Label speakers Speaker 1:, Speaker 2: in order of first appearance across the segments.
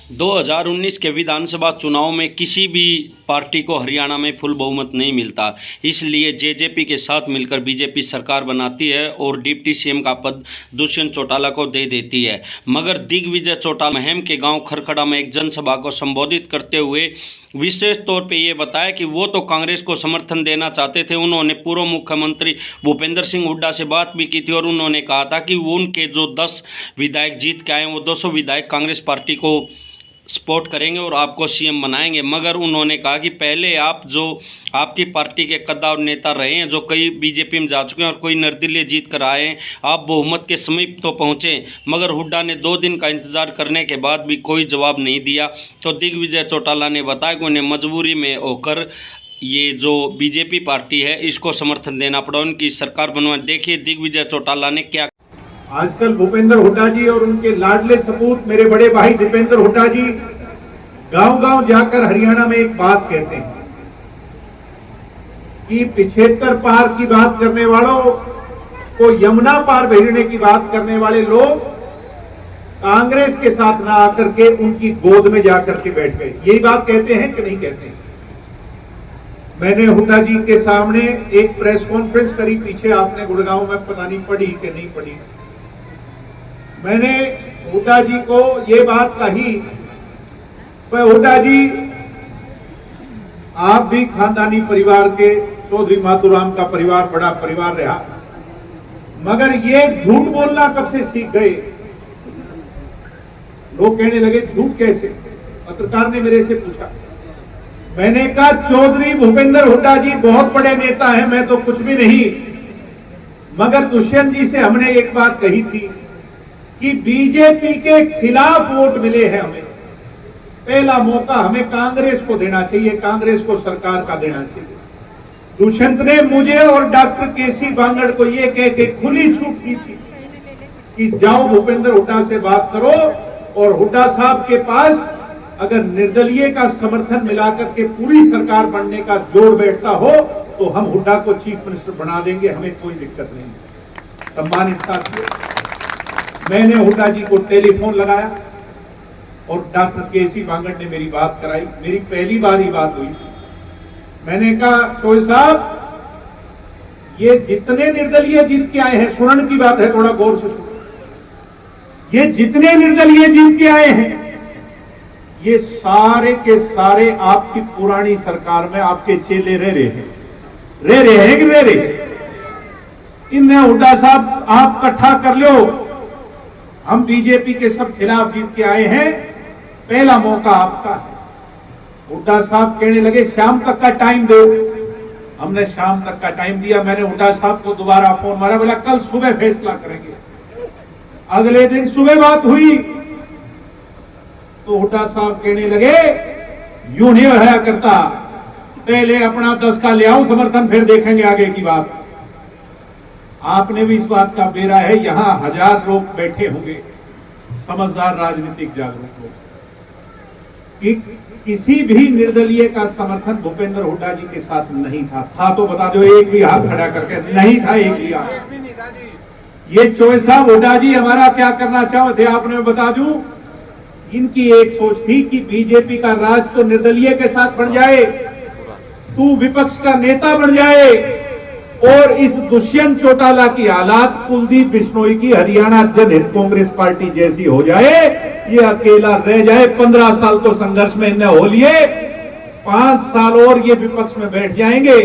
Speaker 1: 2019 के विधानसभा चुनाव में किसी भी पार्टी को हरियाणा में फुल बहुमत नहीं मिलता, इसलिए जेजेपी के साथ मिलकर बीजेपी सरकार बनाती है और डिप्टी सीएम का पद दुष्यंत चौटाला को दे देती है। मगर दिग्विजय चौटाला महम के गांव खरखड़ा में एक जनसभा को संबोधित करते हुए विशेष तौर पे ये बताया कि वो तो कांग्रेस को समर्थन देना चाहते थे। उन्होंने पूर्व मुख्यमंत्री भूपेंद्र सिंह हुड्डा से बात भी की थी और उन्होंने कहा था कि उनके जो 10 विधायक जीत के आए वो 200 विधायक कांग्रेस पार्टी को सपोर्ट करेंगे और आपको सीएम बनाएंगे। मगर उन्होंने कहा कि पहले आप जो आपकी पार्टी के कद्दावर नेता रहे हैं, जो कई बीजेपी में जा चुके हैं और कोई निर्दलीय जीत कर आए हैं, आप बहुमत के समीप तो पहुंचे। मगर हुड्डा ने 2 दिन का इंतजार करने के बाद भी कोई जवाब नहीं दिया। तो दिग्विजय चौटाला ने बताया कि उन्हें मजबूरी में होकर ये जो बीजेपी पार्टी है इसको समर्थन देना पड़ा, उनकी सरकार बनवा। देखिए दिग्विजय चौटाला ने क्या।
Speaker 2: आजकल भूपेंद्र हुड्डा जी और उनके लाडले सपूत मेरे बड़े भाई दीपेंद्र हुड्डा जी गांव-गांव जाकर हरियाणा में एक बात कहते हैं कि 75 पार की बात करने वालों को यमुना पार भेजने की बात करने वाले लोग कांग्रेस के साथ ना आकर के उनकी गोद में जाकर के बैठ गए। यही बात कहते हैं कि नहीं कहते हैं? मैंने हुड्डा जी के सामने एक प्रेस कॉन्फ्रेंस करी, पीछे आपने गुड़गांव में पता नहीं पढ़ी कि नहीं पढ़ी। मैंने हुड्डा जी को ये बात कही, हुड्डा जी आप भी खानदानी परिवार के चौधरी मातूराम का परिवार बड़ा परिवार रहा, मगर ये झूठ बोलना कब से सीख गए? लोग कहने लगे झूठ कैसे? पत्रकार ने मेरे से पूछा। मैंने कहा चौधरी भूपेंद्र हुड्डा जी बहुत बड़े नेता हैं, मैं तो कुछ भी नहीं। मगर दुष्यंत जी से हमने एक बात कही थी कि बीजेपी के खिलाफ वोट मिले हैं हमें, पहला मौका हमें कांग्रेस को देना चाहिए, कांग्रेस को सरकार का देना चाहिए। दुष्यंत ने मुझे और डॉक्टर केसी बांगड़ को यह कह के खुली छूट दी थी कि जाओ भूपेंद्र हुड्डा से बात करो और हुड्डा साहब के पास अगर निर्दलीय का समर्थन मिलाकर के पूरी सरकार बनने का जोड़ बैठता हो तो हम हुड्डा को चीफ मिनिस्टर बना देंगे, हमें कोई दिक्कत नहीं। सम्मानित साथियों, मैंने हुड्डा जी को टेलीफोन लगाया और डॉक्टर केसी बांगड़ ने मेरी बात कराई। मेरी पहली बार ही बात हुई। मैंने कहा चोई साहब, ये जितने निर्दलीय जीत के आए हैं, सुनने की बात है, थोड़ा गौर से सुनो, ये जितने निर्दलीय जीत के आए हैं ये सारे के सारे आपकी पुरानी सरकार में आपके चेले रह रहे हैं कि रह रहे? इन्हें हुड्डा साहब आप इकट्ठा कर लो, हम बीजेपी के सब खिलाफ जीत के आए हैं, पहला मौका आपका है। हुड्डा साहब कहने लगे शाम तक का टाइम दो। हमने शाम तक का टाइम दिया। मैंने हुड्डा साहब को दोबारा फोन मारा, बोला कल सुबह फैसला करेंगे। अगले दिन सुबह बात हुई तो हुड्डा साहब कहने लगे यूं नहीं होया करता, पहले अपना 10 का ले आओ समर्थन, फिर देखेंगे आगे की बात। आपने भी इस बात का बेरा है, यहां 1000 लोग बैठे होंगे, समझदार राजनीतिक जागरूक लोग, कि किसी भी निर्दलीय का समर्थन भूपेंद्र हुड्डा जी के साथ नहीं था तो बता दो, एक भी हाथ खड़ा करके नहीं था, एक भी हाथ। ये चोई साहब हुड्डा जी हमारा क्या करना चाहते थे आपने बता दूं। इनकी एक सोच थी कि बीजेपी का राज तो निर्दलीय के साथ बन जाए, तू विपक्ष का नेता बन जाए और इस दुष्यंत चौटाला की हालात कुलदीप बिश्नोई की हरियाणा जनहित कांग्रेस पार्टी जैसी हो जाए, ये अकेला रह जाए। 15 साल तो संघर्ष में इन्हें हो लिए, 5 साल और ये विपक्ष में बैठ जाएंगे,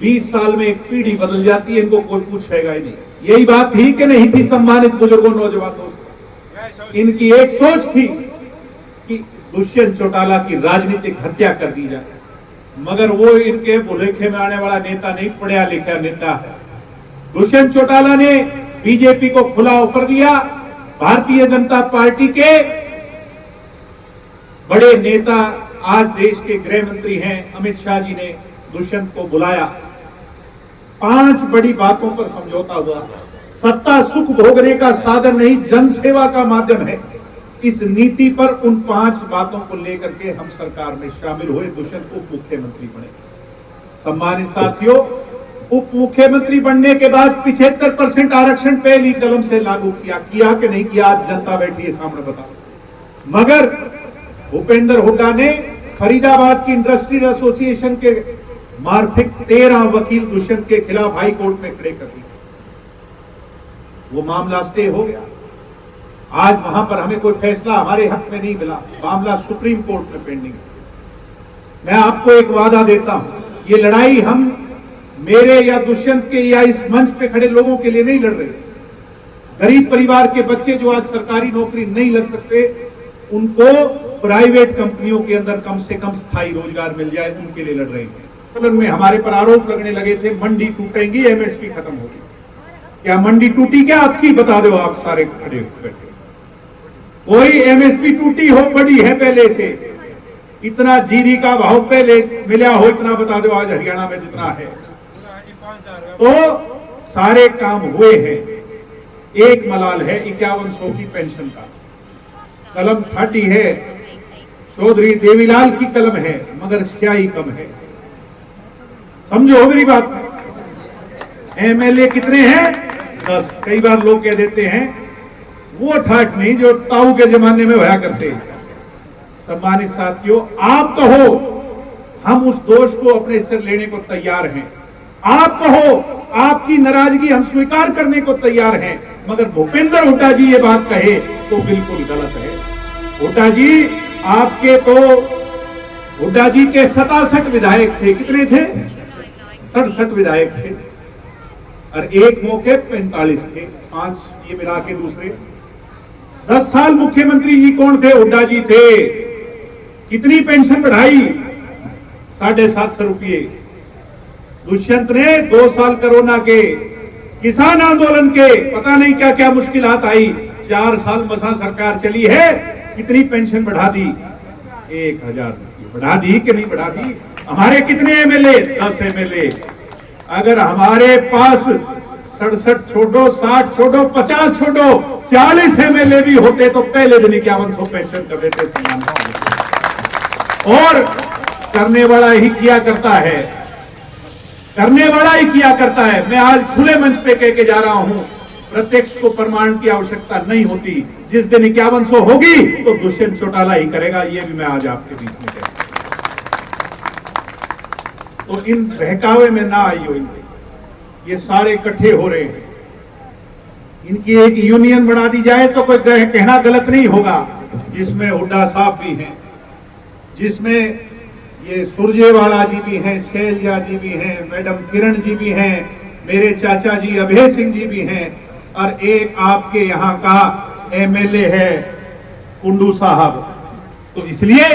Speaker 2: 20 साल में एक पीढ़ी बदल जाती है, इनको कोई पूछेगा ही नहीं। यही बात थी कि नहीं थी? सम्मानित बुजुर्गों, नौजवानों, इनकी एक सोच थी कि दुष्यंत चौटाला की राजनीतिक हत्या कर दी जाए, मगर वो इनके भुलेखे में आने वाला नेता नहीं, पढ़ा लिखा नेता है। दुष्यंत चौटाला ने बीजेपी को खुला ऑफर दिया। भारतीय जनता पार्टी के बड़े नेता, आज देश के गृह मंत्री हैं अमित शाह जी ने दुष्यंत को बुलाया। 5 बड़ी बातों पर समझौता हुआ। सत्ता सुख भोगने का साधन नहीं, जनसेवा का माध्यम है। इस नीति पर उन 5 बातों को लेकर के हम सरकार में शामिल हुए। दुष्यंत उप मुख्यमंत्री बने। सम्मानित साथियों, उप मुख्यमंत्री बनने के बाद 75% आरक्षण पहली कलम से लागू किया कि नहीं किया? आज जनता बैठी है सामने, बताओ। मगर भूपेंद्र हुड्डा ने फरीदाबाद की इंडस्ट्रियल एसोसिएशन के मार्फिक 13 वकील दुष्यंत के खिलाफ हाई कोर्ट में खड़े कर दिए। वो मामला स्टे हो गया। आज वहां पर हमें कोई फैसला हमारे हक में नहीं मिला, मामला सुप्रीम कोर्ट में पेंडिंग है। मैं आपको एक वादा देता हूं, ये लड़ाई हम मेरे या दुष्यंत के या इस मंच पे खड़े लोगों के लिए नहीं लड़ रहे। गरीब परिवार के बच्चे जो आज सरकारी नौकरी नहीं लग सकते, उनको प्राइवेट कंपनियों के अंदर कम से कम स्थायी रोजगार मिल जाए, उनके लिए लड़ रहे हैं। में हमारे पर आरोप लगने लगे थे, मंडी टूटेंगी, एमएसपी खत्म होगी। क्या मंडी टूटी? क्या आपकी बता दो, आप सारे खड़े बैठे। कोई एमएसपी टूटी हो बड़ी है पहले से? इतना जीरी का भाव पहले मिला हो, इतना बता दो आज हरियाणा में जितना है। तो सारे काम हुए हैं। एक मलाल है 5100 की पेंशन का, कलम फाटी है, चौधरी देवीलाल की कलम है, मगर स्याही कम है। समझो मेरी बात। एमएलए कितने हैं? 10। कई बार लोग कह देते हैं वो ठाठ नहीं जो ताऊ के जमाने में होया करते। सम्मानित साथियों, आप कहो, हम उस दोष को अपने सिर लेने को तैयार हैं। आप कहो, आपकी नाराजगी हम स्वीकार करने को तैयार हैं, मगर भूपेंद्र हुड्डा जी ये बात कहे तो बिल्कुल गलत है। हुड्डा जी आपके तो हुड्डा जी के 67 विधायक थे। कितने थे? 67 विधायक थे, और एक मौके 45 थे, 5 ये मिला के दूसरे। 10 साल मुख्यमंत्री जी कौन थे? हुड्डा जी थे। कितनी पेंशन बढ़ाई? 750 रुपये। दुष्यंत ने 2 साल कोरोना के, किसान आंदोलन के, पता नहीं क्या क्या मुश्किलात आई, 4 साल मसा सरकार चली है, कितनी पेंशन बढ़ा दी? 1000 रुपये बढ़ा दी कि नहीं बढ़ा दी? हमारे कितने एमएलए? 10 एमएलए। अगर हमारे पास 67 छोड़ो, 60 छोड़ो, 50 छोड़ो, 40 एमएलए भी होते तो पहले दिन 5100 पेंशन कर देते। और करने वाला ही किया करता है, करने वाला ही किया करता है। मैं आज खुले मंच पे कह के जा रहा हूं, प्रत्यक्ष को प्रमाण की आवश्यकता नहीं होती। जिस दिन 5100 होगी तो दुष्यंत चौटाला ही करेगा, ये भी मैं आज आपके बीच में कहता हूं। तो इन बहकावे में ना आइयो। इनके ये सारे इकट्ठे हो रहे हैं, इनकी एक यूनियन बना दी जाए तो कोई कहना गलत नहीं होगा, जिसमें हुड्डा साहब भी हैं, जिसमें ये सुरजेवाला जी भी हैं, शैलजा जी भी हैं, मैडम किरण जी भी हैं, मेरे चाचा जी अभय सिंह जी भी हैं, और एक आपके यहाँ का एमएलए है कुंडू साहब। तो इसलिए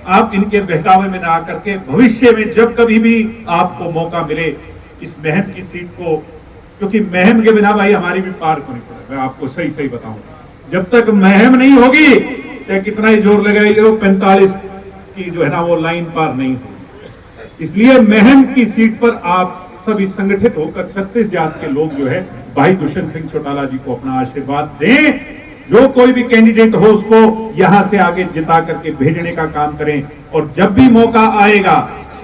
Speaker 2: आप इनके बहकावे में ना आकर के भविष्य में जब कभी भी आपको मौका मिले इस महम की सीट को, क्योंकि महम के बिना भाई हमारी भी पार को नहीं पड़ेगा। मैं आपको सही सही बताऊं, जब तक महम नहीं होगी चाहे कितना ही जोर लगाइए, 45 की जो है ना वो लाइन पार नहीं होगी। इसलिए महम की सीट पर आप सभी संगठित होकर 36 जात के लोग जो है भाई दुष्यंत सिंह चौटाला जी को अपना आशीर्वाद दें। जो कोई भी कैंडिडेट हो उसको यहां से आगे जिता करके भेजने का काम करें, और जब भी मौका आएगा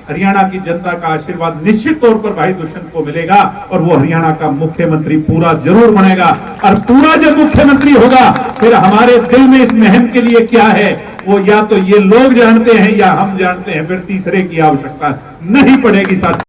Speaker 2: हरियाणा की जनता का आशीर्वाद निश्चित तौर पर भाई दुष्यंत को मिलेगा, और वो हरियाणा का मुख्यमंत्री पूरा जरूर बनेगा। और पूरा जब मुख्यमंत्री होगा फिर हमारे दिल में इस मुहिम के लिए क्या है वो या तो ये लोग जानते हैं या हम जानते हैं, फिर तीसरे की आवश्यकता नहीं पड़ेगी। साथ